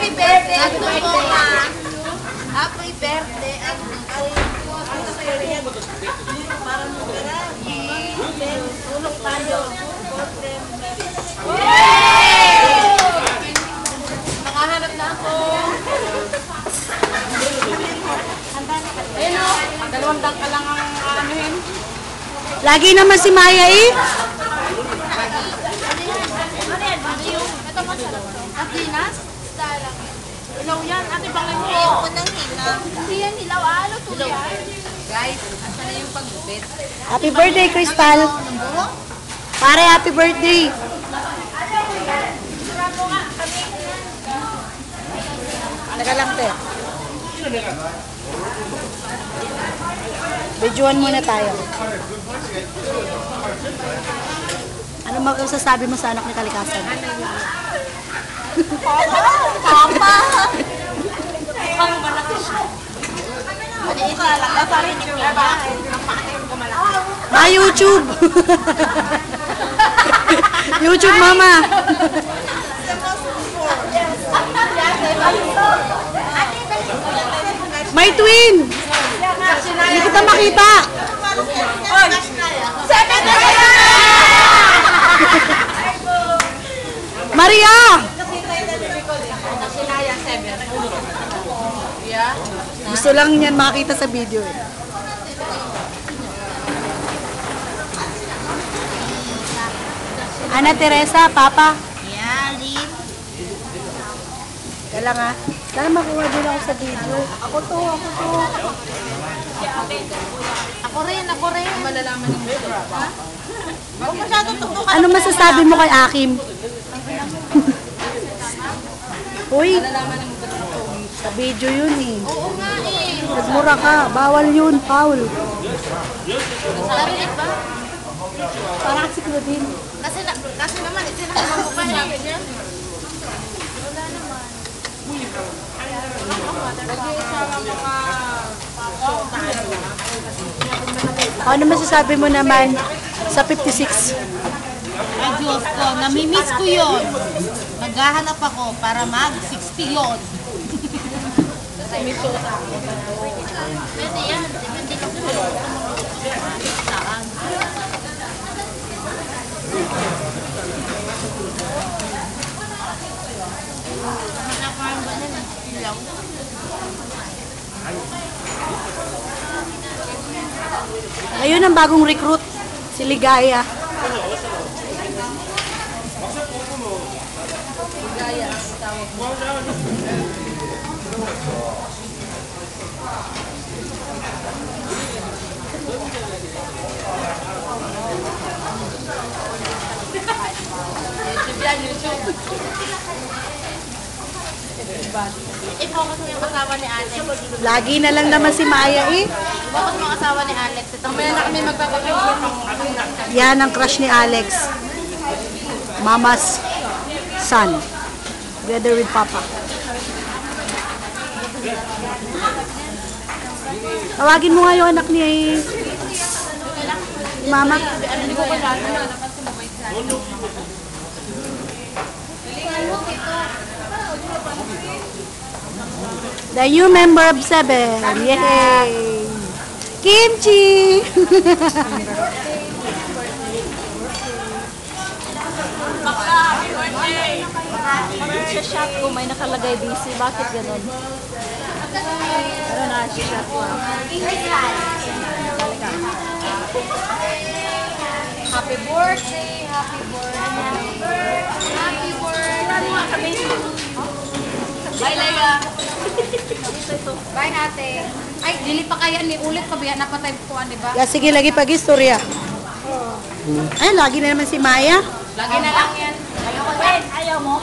Happy birthday! Happy birthday! Happy birthday! Tulong tayo. Nakahanap na ako. Ayun o, 2 dangka lang ang anuhin. Lagi naman si Maya eh. Ito masarap. Apinas? Dalang. Ilaw yan. Ate bang lang hilaw? Hindi yan hilaw. Ano to yan? Guys, asa na yung paggupit? Happy birthday, Crystal. Pare, happy birthday. Teka lang, te. Videoan muna tayo. Ano masasabi mo sa anak ni Kalikasan? Papa! Ang malaki siya. Maliit na lang. Sabi ni Kuya. Ang pakain ko malaki. YouTube! YouTube, mama! May twin! Hindi kita makita! Maria! Gusto lang niyan makita sa video eh. Ana Teresa, Papa. Yali. Kaya lang ha. Sana makuha din ako sa video. Ako to. Ako rin. Malalaman ng video. Ha? Huwag masyado tuktukan. Ano masasabi mo kay Akim? Uy, sa video yun eh. Oo nga eh. Nagmura ka. Bawal yun, Paul. Narinig ba? Parang si Claudine. Kasi naman, isinakama mo pa niya. Wala naman. Nag-iisa lang mga Ano masasabi mo naman sa 56? Ay Diyos ko, namimiss ko yun. Naghahanap ako para mag-60 yun. Pwede yan. Depende ka po. Saan? Nakakaan ba na? Ilaw? Ayun ang bagong recruit, si Ligaya. Gaya. Tawag mo. YouTube yan, YouTube. I-focus mo yung asawa ni Alex. Lagi na lang naman si Maya eh. I-focus mo ang asawa ni Alex. Mamaya na kami magpapapicture. Yan ang crush ni Alex. Mama's son. Together with Papa. Tawagin mo nga yung anak ni Mama. Hindi ko kailangan. The new member of 7. Yay! Kimchi! Sa shot ko may nakalagay busy. Bakit ganun? Ano na sa shot ko? Happy birthday! Happy birthday! Happy birthday! Bye, Leia! Bye, ate! Ay, dili pa kaya ni ulit pa biya napatay ko, di ba? Yeah, sige, lagi pag-istorya. Ay, lagi na naman si Maya. Lagi na lang yan. Ayaw mo?